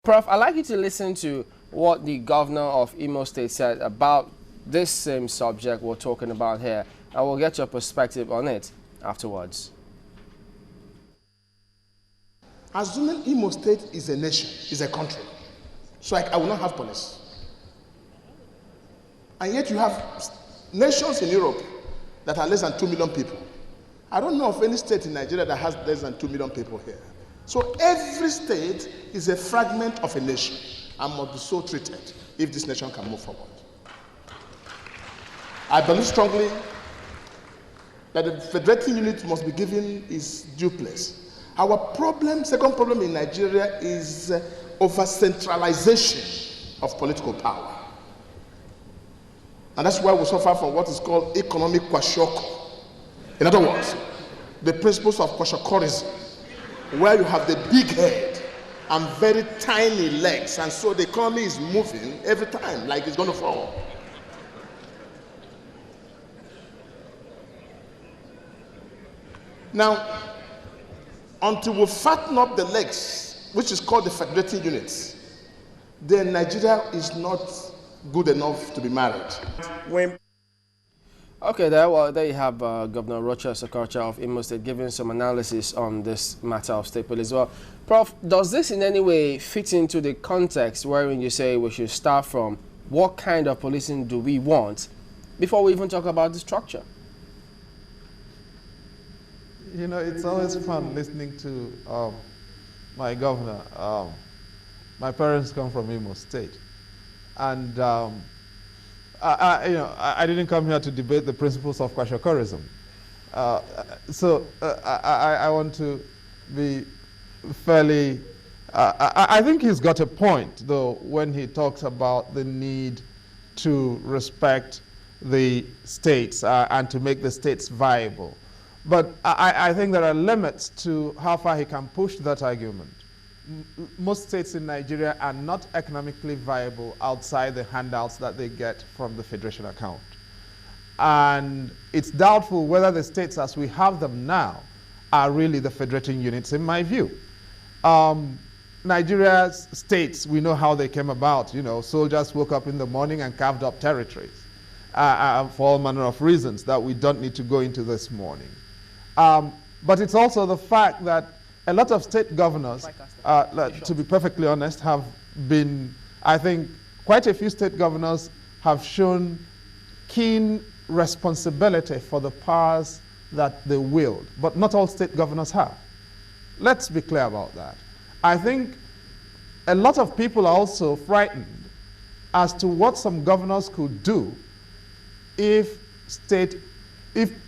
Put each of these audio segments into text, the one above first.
Prof, I'd like you to listen to what the governor of Imo State said about this same subject we're talking about here. I will get your perspective on it afterwards. Assuming Imo State is a nation, is a country, so I will not have police. And yet you have nations in Europe that are less than 2 million people. I don't know of any state in Nigeria that has less than 2 million people here. So every state is a fragment of a nation and must be so treated if this nation can move forward. I believe strongly that the federating unit must be given its due place. Our problem, second problem in Nigeria is over-centralization of political power. And that's why we suffer from what is called economic kwashiorkor. In other words, the principles of kwashiokorism, where you have the big head and very tiny legs, and so the economy is moving every time like it's going to fall. Now, until we fatten up the legs, which is called the federating units, then Nigeria is not good enough to be married. Okay, there you have Governor Rochas Okorocha of Imo State giving some analysis on this matter of state police. Well, Prof, does this in any way fit into the context wherein you say we should start from what kind of policing do we want before we even talk about the structure? You know, it's always fun listening to my governor. My parents come from Imo State, and I didn't come here to debate the principles of kwashiokorism. I want to be fairly. I think he's got a point, though, when he talks about the need to respect the states and to make the states viable. But I think there are limits to how far he can push that argument. Most states in Nigeria are not economically viable outside the handouts that they get from the federation account. And it's doubtful whether the states as we have them now are really the federating units, in my view. Nigeria's states, we know how they came about. You know, soldiers woke up in the morning and carved up territories for all manner of reasons that we don't need to go into this morning. But it's also the fact that a lot of state governors, to be perfectly honest, have been, I think, quite a few state governors have shown keen responsibility for the powers that they wield, but not all state governors have. Let's be clear about that. I think a lot of people are also frightened as to what some governors could do if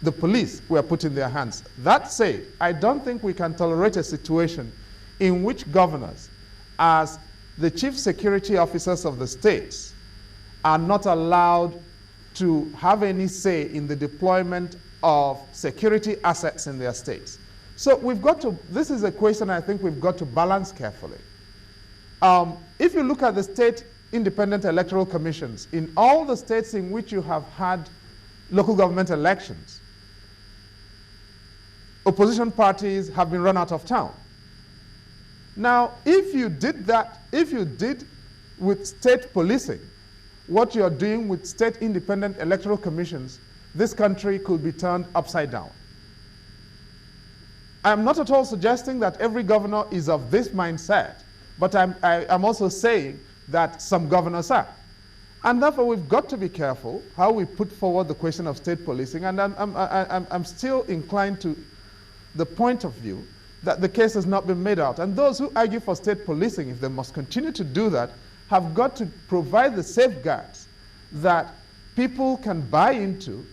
the police were put in their hands. That said, I don't think we can tolerate a situation in which governors, as the chief security officers of the states, are not allowed to have any say in the deployment of security assets in their states. So we've got to, this is a question I think we've got to balance carefully. If you look at the state independent electoral commissions, in all the states in which you have had local government elections, opposition parties have been run out of town. Now, if you did that, if you did with state policing what you're doing with state independent electoral commissions, this country could be turned upside down. I'm not at all suggesting that every governor is of this mindset, but I'm also saying that some governors are. And therefore, we've got to be careful how we put forward the question of state policing. And I'm still inclined to the point of view that the case has not been made out. And those who argue for state policing, if they must continue to do that, have got to provide the safeguards that people can buy into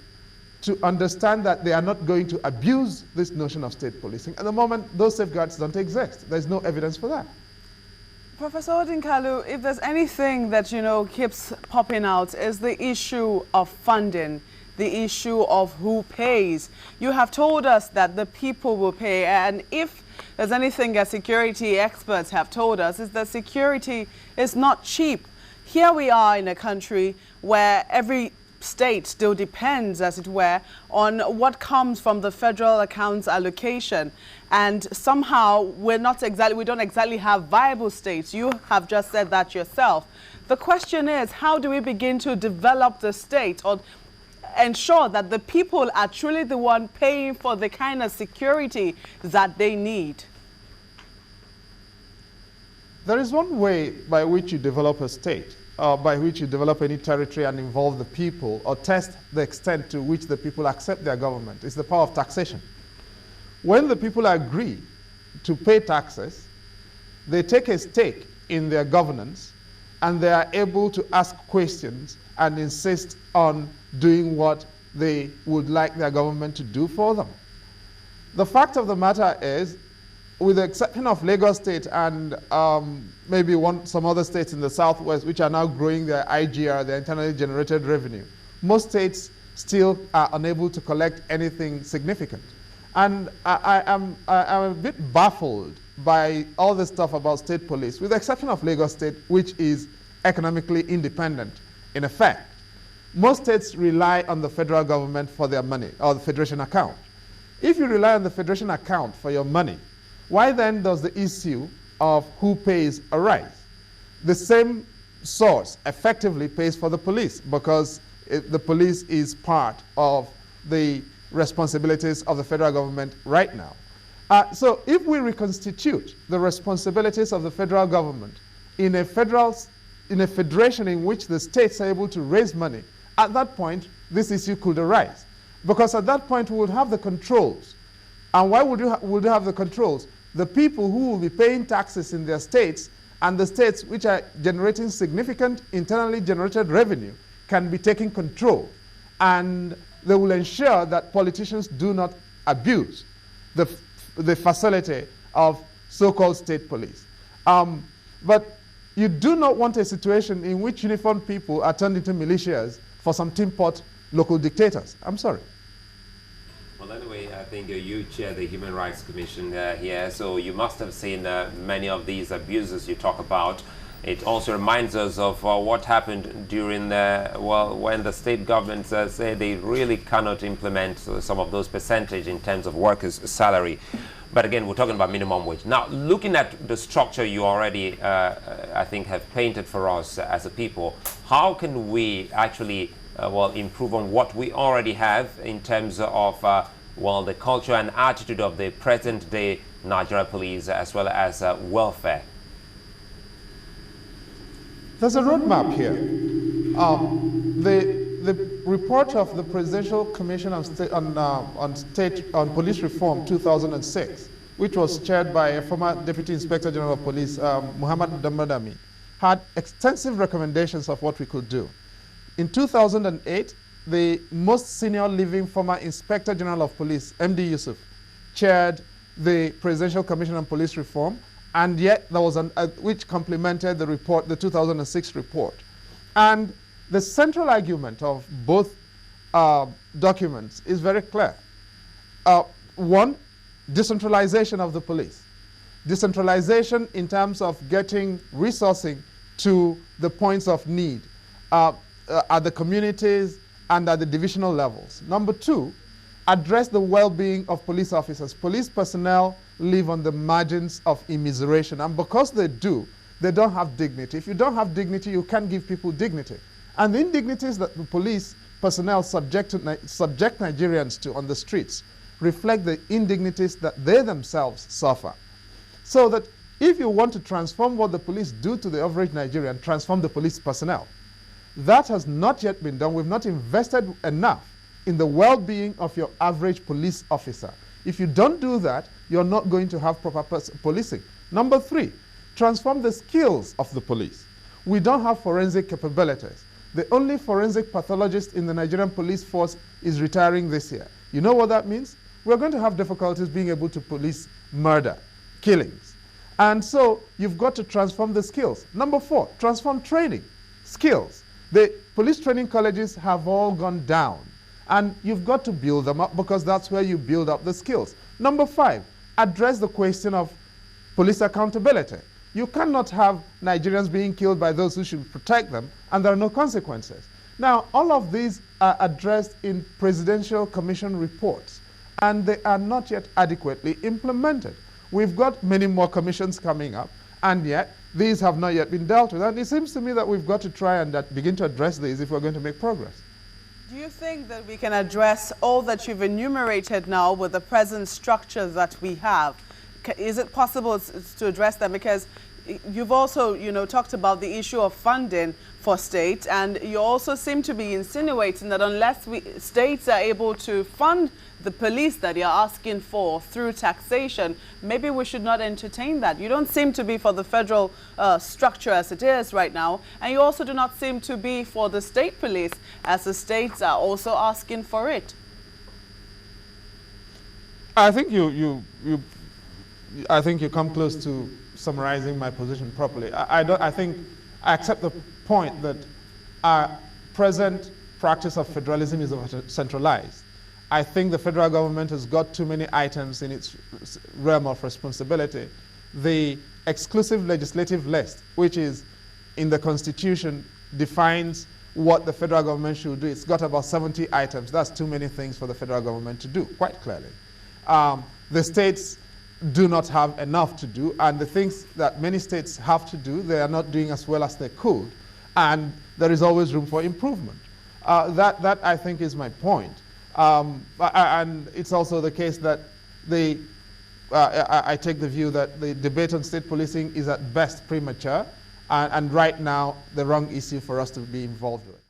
to understand that they are not going to abuse this notion of state policing. At the moment, those safeguards don't exist. There's no evidence for that. Professor Odinkalu, if there's anything that, you know, keeps popping out is the issue of funding, the issue of who pays. You have told us that the people will pay, and if there's anything that security experts have told us is that security is not cheap. Here we are in a country where every state still depends, as it were, on what comes from the federal accounts allocation. and somehow we don't exactly have viable states. You have just said that yourself. The question is, how do we begin to develop the state or ensure that the people are truly the one paying for the kind of security that they need? There is one way by which you develop a state, by which you develop any territory and involve the people or test the extent to which the people accept their government. It's the power of taxation. When the people agree to pay taxes, they take a stake in their governance and they are able to ask questions and insist on doing what they would like their government to do for them. The fact of the matter is, with the exception of Lagos State and maybe some other states in the southwest which are now growing their IGR, their internally generated revenue, most states still are unable to collect anything significant. And I am a bit baffled by all this stuff about state police, with the exception of Lagos State, which is economically independent in effect. Most states rely on the federal government for their money, or the federation account. If you rely on the federation account for your money, why then does the issue of who pays arise? The same source effectively pays for the police, because the police is part of the responsibilities of the federal government right now. So if we reconstitute the responsibilities of the federal government in a federation in which the states are able to raise money, at that point, this issue could arise. Because at that point, we would have the controls. And why would you have the controls? The people who will be paying taxes in their states and the states which are generating significant internally generated revenue can be taking control. And they will ensure that politicians do not abuse the facility of so-called state police. But you do not want a situation in which uniformed people are turned into militias for some tin-pot local dictators. I'm sorry. Well, anyway, I think you chair the Human Rights Commission here, so you must have seen many of these abuses you talk about. It also reminds us of what happened during when the state governments say they really cannot implement some of those percentage in terms of workers' salary. But again, we're talking about minimum wage. Now, looking at the structure you already, I think, have painted for us as a people, how can we actually improve on what we already have in terms of the culture and attitude of the present-day Nigeria police, as well as welfare? There's a roadmap here. The report of the Presidential Commission on Police Reform 2006, which was chaired by a former Deputy Inspector General of Police, Muhammad Dambadami, had extensive recommendations of what we could do. In 2008, the most senior living former Inspector General of Police, MD Yusuf, chaired the Presidential Commission on Police Reform, and yet there was which complemented the report, the 2006 report. And the central argument of both documents is very clear. One, decentralization of the police. Decentralization in terms of getting resourcing to the points of need at the communities and at the divisional levels. Number two, address the well-being of police officers. Police personnel live on the margins of immiseration, and because they do, they don't have dignity. If you don't have dignity, you can't give people dignity. And the indignities that the police personnel subject Nigerians to on the streets reflect the indignities that they themselves suffer. So that if you want to transform what the police do to the average Nigerian, transform the police personnel. That has not yet been done. We've not invested enough in the well-being of your average police officer. If you don't do that, you're not going to have proper policing. Number three, transform the skills of the police. We don't have forensic capabilities. The only forensic pathologist in the Nigerian police force is retiring this year. You know what that means? We're going to have difficulties being able to police murder, killings. And so you've got to transform the skills. Number four, transform training, skills. The police training colleges have all gone down, and you've got to build them up, because that's where you build up the skills. Number five, address the question of police accountability. You cannot have Nigerians being killed by those who should protect them, and there are no consequences. Now, all of these are addressed in Presidential Commission reports. and they are not yet adequately implemented. We've got many more commissions coming up, and yet these have not yet been dealt with. And it seems to me that we've got to try and begin to address these if we're going to make progress. Do you think that we can address all that you've enumerated now with the present structure that we have? Is it possible to address them? Because you've also, talked about the issue of funding for states, and you also seem to be insinuating that unless states are able to fund the police that you're asking for through taxation, maybe we should not entertain that. You don't seem to be for the federal structure as it is right now, and you also do not seem to be for the state police as the states are also asking for it. I think you come close to summarizing my position properly. I think I accept the point that our present practice of federalism is centralized. I think the federal government has got too many items in its realm of responsibility. The exclusive legislative list, which is in the Constitution, defines what the federal government should do. It's got about 70 items. That's too many things for the federal government to do, quite clearly. The states do not have enough to do, and the things that many states have to do, they are not doing as well as they could, and there is always room for improvement. That I think is my point. And it's also the case that I take the view that the debate on state policing is at best premature, and right now the wrong issue for us to be involved with.